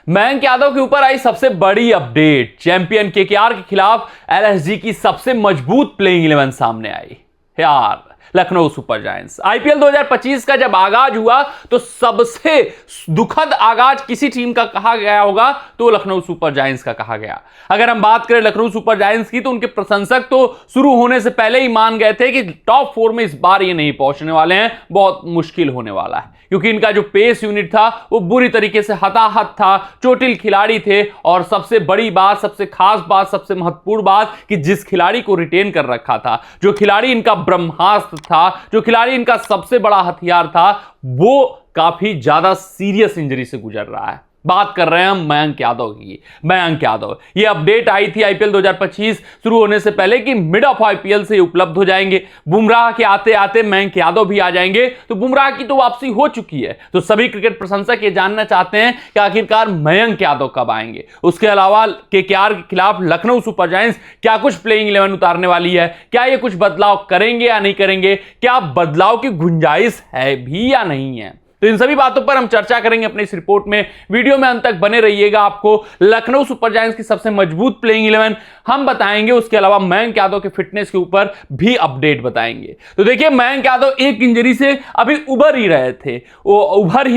मयंक यादव के ऊपर आई सबसे बड़ी अपडेट। चैंपियन केकेआर के खिलाफ एलएसजी की सबसे मजबूत प्लेइंग 11 सामने आई। यार, लखनऊ सुपर जायंट्स आईपीएल 2025 का जब आगाज हुआ तो सबसे दुखद आगाज किसी टीम का कहा गया होगा तो लखनऊ सुपर जायंट्स का कहा गया। अगर हम बात करें लखनऊ सुपर जायंट्स की तो उनके प्रशंसक तो शुरू होने से पहले ही मान गए थे कि टॉप 4 में इस बार ये नहीं पहुंचने वाले हैं, बहुत मुश्किल होने वाला है, क्योंकि इनका जो पेस यूनिट था वो बुरी तरीके से हताहत था, चोटिल खिलाड़ी थे। और सबसे बड़ी बात, सबसे खास बात, सबसे महत्वपूर्ण बात कि जिस खिलाड़ी को रिटेन कर रखा था, जो खिलाड़ी इनका ब्रह्मास्त्र था, जो खिलाड़ी इनका सबसे बड़ा हथियार था, वो काफी ज्यादा सीरियस इंजरी से गुजर रहा है। बात कर रहे हैं हम मयंक यादव की। मयंक यादव, ये अपडेट आई थी आईपीएल 2025 शुरू होने से पहले कि मिड ऑफ आईपीएल से उपलब्ध हो जाएंगे। बुमराह के आते आते मयंक यादव भी आ जाएंगे, तो बुमराह की तो वापसी हो चुकी है। तो सभी क्रिकेट प्रशंसक ये जानना चाहते हैं कि आखिरकार मयंक यादव कब आएंगे। उसके अलावा केकेआर के खिलाफ लखनऊ सुपर जायंट्स क्या कुछ प्लेइंग 11 उतारने वाली है, क्या ये कुछ बदलाव करेंगे या नहीं करेंगे, क्या बदलाव की गुंजाइश है भी या नहीं है। तो इन सभी बातों पर हम चर्चा करेंगे अपने इस रिपोर्ट में। वीडियो में अंत तक बने रहिएगा। आपको लखनऊ सुपर जायंट्स की सबसे मजबूत प्लेइंग 11 हम बताएंगे, उसके अलावा मयंक यादव के फिटनेस के ऊपर भी अपडेट बताएंगे। तो देखिए, मयंक यादव एक इंजरी से अभी उभर ही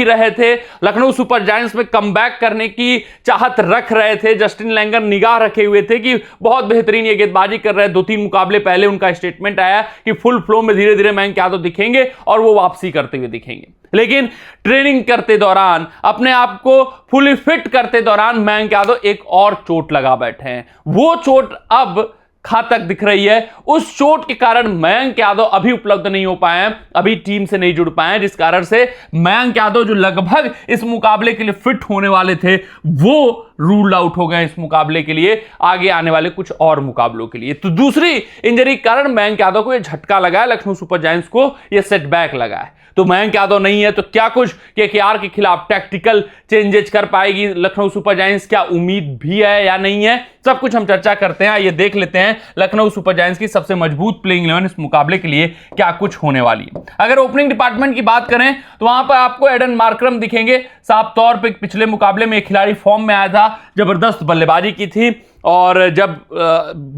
रहे थे। लखनऊ सुपर जायंट्स में कमबैक करने की चाहत रख रहे थे। जस्टिन लैंगर निगाह रखे हुए थे कि बहुत बेहतरीन ये गेंदबाजी कर रहे हैं। 2-3 मुकाबले पहले उनका स्टेटमेंट आया कि फुल फ्लो में धीरे धीरे मयंक यादव दिखेंगे और वो वापसी करते हुए दिखेंगे। लेकिन ट्रेनिंग करते दौरान, अपने आप को फुली फिट करते दौरान मयंक यादव एक और चोट लगा बैठे हैं। वो चोट अब घातक दिख रही है। उस चोट के कारण मयंक यादव अभी उपलब्ध नहीं हो पाए हैं, अभी टीम से नहीं जुड़ पाए हैं, जिस कारण से मयंक यादव जो लगभग इस मुकाबले के लिए फिट होने वाले थे वो रूल्ड आउट हो गए इस मुकाबले के लिए, आगे आने वाले कुछ और मुकाबलों के लिए। तो दूसरी इंजरी के कारण मयंक यादव को यह झटका लगा है, लखनऊ सुपर जायंट्स को यह सेटबैक लगा है। तो मयंक यादव नहीं है तो क्या कुछ केकेआर के खिलाफ टैक्टिकल चेंजेस कर पाएगी लखनऊ सुपर जायंट्स, क्या उम्मीद भी है या नहीं है, सब कुछ हम चर्चा करते हैं। आइए देख लेते हैं लखनऊ सुपर जायंट्स की सबसे मजबूत प्लेइंग 11 इस मुकाबले के लिए क्या कुछ होने वाली है। अगर ओपनिंग डिपार्टमेंट की बात करें तो वहां पर आपको एडन मार्करम दिखेंगे। साफ तौर पे पिछले मुकाबले में एक खिलाड़ी फॉर्म में आया था, जबरदस्त बल्लेबाजी की थी, और जब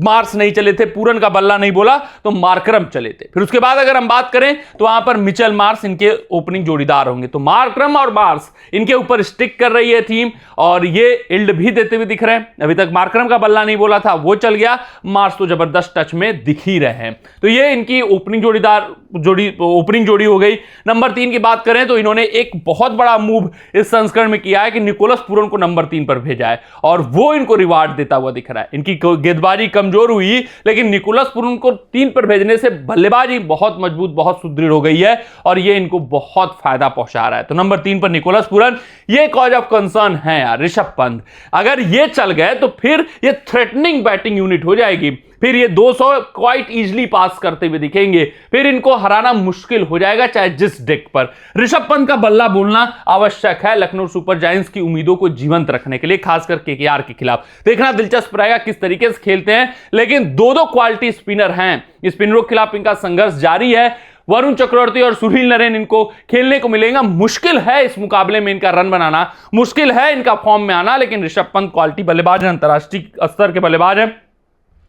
मार्स नहीं चले थे, पूरन का बल्ला नहीं बोला तो मार्करम चले थे। फिर उसके बाद अगर हम बात करें तो वहां पर मिचेल मार्स इनके ओपनिंग जोड़ीदार होंगे। तो मार्करम और मार्स इनके ऊपर स्टिक कर रही है टीम, और ये इल्ड भी देते हुए दिख रहे हैं। अभी तक मार्करम का बल्ला नहीं बोला था, वो चल गया, मार्स तो जबरदस्त टच में दिख ही रहे हैं। तो ये इनकी ओपनिंग जोड़ी हो गई। नंबर 3 की बात करें तो इन्होंने एक बहुत बड़ा मूव इस संस्करण में किया है कि निकोलस पूरन को नंबर 3 पर भेजा है, और वो इनको रिवार्ड देता हुआ दिख रहा है। इनकी गेंदबाजी कमजोर हुई, लेकिन निकोलस पूरन को 3 पर भेजने से बल्लेबाजी बहुत मजबूत, बहुत सुदृढ़ हो गई है, और ये इनको बहुत फायदा पहुंचा रहा है। तो नंबर 3 पर निकोलस पूरन, ये कॉज ऑफ कंसर्न है यार। ऋषभ पंत अगर ये चल गए तो फिर ये थ्रेटनिंग बैटिंग यूनिट हो जाएगी, फिर ये 200 क्वाइट इजीली पास करते हुए दिखेंगे, फिर इनको हराना मुश्किल हो जाएगा चाहे जिस डेक पर। ऋषभ पंत का बल्ला बोलना आवश्यक है लखनऊ सुपर जायंट्स की उम्मीदों को जीवंत रखने के लिए, खासकर केकेआर के खिलाफ। देखना दिलचस्प रहेगा किस तरीके से खेलते हैं, लेकिन दो क्वालिटी स्पिनर हैं, स्पिनरों के खिलाफ इनका संघर्ष जारी है। वरुण चक्रवर्ती और सुनील नरेन इनको खेलने को मिलेगा। मुश्किल है इस मुकाबले में इनका रन बनाना, मुश्किल है इनका फॉर्म में आना, लेकिन ऋषभ पंत क्वालिटी बल्लेबाज है, अंतरराष्ट्रीय स्तर के बल्लेबाज है,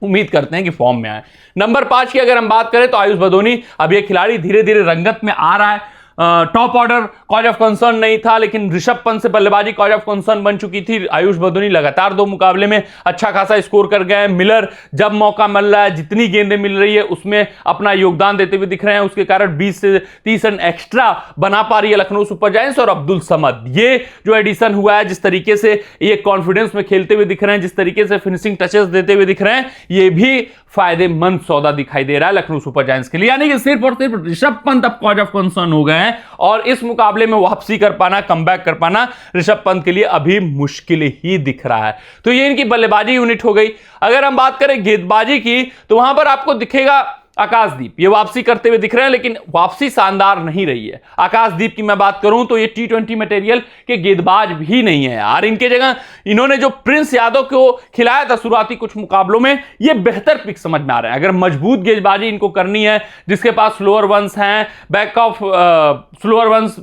उम्मीद करते हैं कि फॉर्म में आए। नंबर 5 की अगर हम बात करें तो आयुष बदोनी, अब ये खिलाड़ी धीरे धीरे रंगत में आ रहा है। Top order cause of concern नहीं था, लेकिन ऋषभ पंत से बल्लेबाजी कॉज ऑफ कंसर्न बन चुकी थी। आयुष बदोनी लगातार 2 मुकाबले में अच्छा खासा स्कोर कर गए। मिलर जब मौका मिल रहा है, जितनी गेंदें मिल रही है उसमें अपना योगदान देते हुए दिख रहे हैं, उसके कारण 20 से 30 रन एक्स्ट्रा बना पा रही है लखनऊ सुपर जायंट्स। और अब्दुल समद, ये जो एडिशन हुआ है, जिस तरीके से ये कॉन्फिडेंस में खेलते हुए दिख रहे हैं, जिस तरीके से फिनिशिंग टचेस देते हुए दिख रहे हैं, ये भी फायदेमंद सौदा दिखाई दे रहा है लखनऊ सुपर जायंट्स के लिए। यानी कि सिर्फ और सिर्फ ऋषभ पंत अब कॉज ऑफ कंसर्न हो गए हैं, और इस मुकाबले में वापसी कर पाना, कमबैक कर पाना ऋषभ पंत के लिए अभी मुश्किल ही दिख रहा है। तो ये इनकी बल्लेबाजी यूनिट हो गई। अगर हम बात करें गेंदबाजी की तो वहां पर आपको दिखेगा आकाशदीप, ये वापसी करते हुए दिख रहे हैं, लेकिन वापसी शानदार नहीं रही है। आकाशदीप की मैं बात करूं तो ये T20 मटेरियल के गेंदबाज भी नहीं है यार। इनके जगह इन्होंने जो प्रिंस यादव को खिलाया था शुरुआती कुछ मुकाबलों में, ये बेहतर पिक समझ में आ रहा है। अगर मजबूत गेंदबाजी इनको करनी है, जिसके पास स्लोअर वंस हैं, बैक ऑफ स्लोअर वंस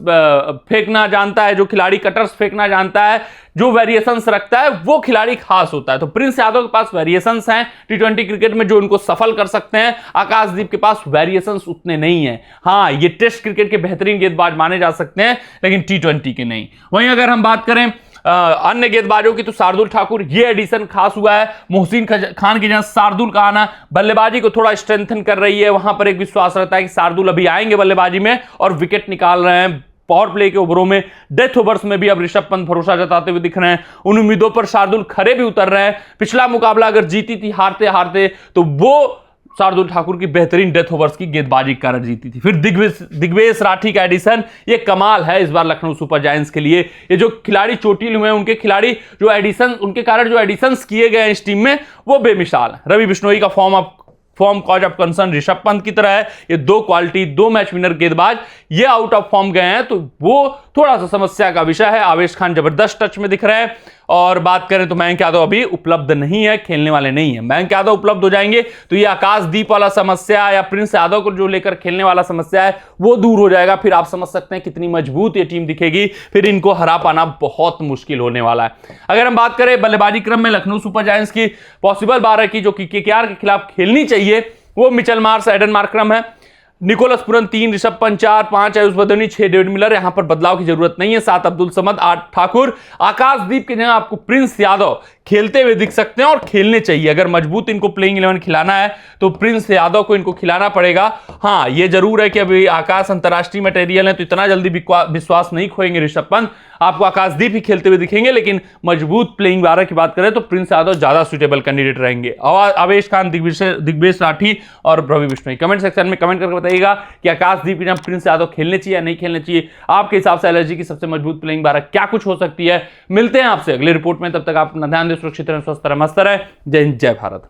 फेंकना जानता है, जो खिलाड़ी कटर्स फेंकना जानता है, जो वेरिएशंस रखता है, वो खिलाड़ी खास होता है। तो प्रिंस यादव के पास वेरिएशंस हैं टी20 क्रिकेट में जो इनको सफल कर सकते हैं। आकाशदीप के पास वेरिएशंस उतने नहीं है। हाँ, ये टेस्ट क्रिकेट के बेहतरीन गेंदबाज माने जा सकते हैं, लेकिन टी20 के नहीं। वहीं अगर हम बात करें अन्य गेंदबाजों की, तो शार्दुल ठाकुर, ये एडिशन खास हुआ है। मोहसिन खान की जगह शार्दुल का आना बल्लेबाजी को थोड़ा स्ट्रेंथन कर रही है। वहां पर एक विश्वास रहता है कि शार्दुल अभी आएंगे बल्लेबाजी में और विकेट निकाल रहे हैं। पावर प्ले के ओवरों में, डेथ ओवर्स में भी अब ऋषभ पंत भरोसा जताते हुए दिख रहे हैं। उन उम्मीदों पर शार्दुल खरे भी उतर रहे हैं। पिछला मुकाबला अगर जीती थी हारते हारते, तो वो शार्दुल ठाकुर की बेहतरीन डेथ ओवर्स की गेंदबाजी के कारण जीती थी। फिर दिग्वेश राठी का एडिशन, ये कमाल है इस बार लखनऊ सुपर जायंट्स के लिए। ये जो खिलाड़ी चोटिल हुए हैं, उनके खिलाड़ी जो एडिशन, उनके कारण जो एडिशंस किए गए हैं इस टीम में, वो बेमिसाल है। रवि बिश्नोई का form cause of concern Rishabh Pant की तरह है। ये 2 क्वालिटी, 2 मैच विनर गेंदबाज, ये आउट ऑफ फॉर्म गए हैं, तो वो थोड़ा सा समस्या का विषय है। आवेश खान जबरदस्त टच में दिख रहे हैं। और बात करें तो मयंक यादव अभी उपलब्ध नहीं है, खेलने वाले नहीं है। मयंक यादव उपलब्ध हो जाएंगे तो ये आकाशदीप वाला समस्या या प्रिंस यादव को जो लेकर खेलने वाला समस्या है, वो दूर हो जाएगा। फिर आप समझ सकते हैं कितनी मजबूत ये टीम दिखेगी। फिर इनको हरा पाना बहुत मुश्किल होने वाला है। अगर हम बात करें बल्लेबाजी क्रम में लखनऊ सुपर जायंट्स की पॉसिबल 12 की, जो कि केकेआर के खिलाफ खेलनी चाहिए, वो मिचेल मार्श, एडन मार्करम है। Nicholas Pooran 3, Rishabh Pant 4, 5 Ayush Badoni, 6 David Miller. यहां पर बदलाव की जरूरत नहीं है। 7 अब्दुल समद, 8 ठाकुर। आकाशदीप की जगह आपको प्रिंस यादव खेलते हुए दिख सकते हैं और खेलने चाहिए। अगर मजबूत इनको प्लेइंग 11 खिलाना है तो प्रिंस यादव को इनको खिलाना पड़ेगा। हाँ, ये जरूर है कि अभी आकाश अंतरराष्ट्रीय मटेरियल है, तो इतना जल्दी विश्वास नहीं खोएंगे ऋषभ पंत। आपको आकाशदीप ही खेलते हुए दिखेंगे, लेकिन मजबूत प्लेइंग 12 की बात करें तो प्रिंस यादव ज्यादा सुटेबल कैंडिडेट रहेंगे। आवेश खान, दिग्वेश राठी और रवि बिश्नोई। कमेंट सेक्शन में कमेंट करके बताइएगा कि आकाशदीप की जगह प्रिंस यादव खेलने चाहिए या नहीं खेलने चाहिए। आपके हिसाब से एलएसजी की सबसे मजबूत प्लेइंग 12 क्या कुछ हो सकती है। मिलते हैं आपसे अगली रिपोर्ट में, तब तक आप अपना ध्यान दें, सुरक्षित रहें, स्वस्थ रहें, मस्त रहें। जय हिंद, जय भारत।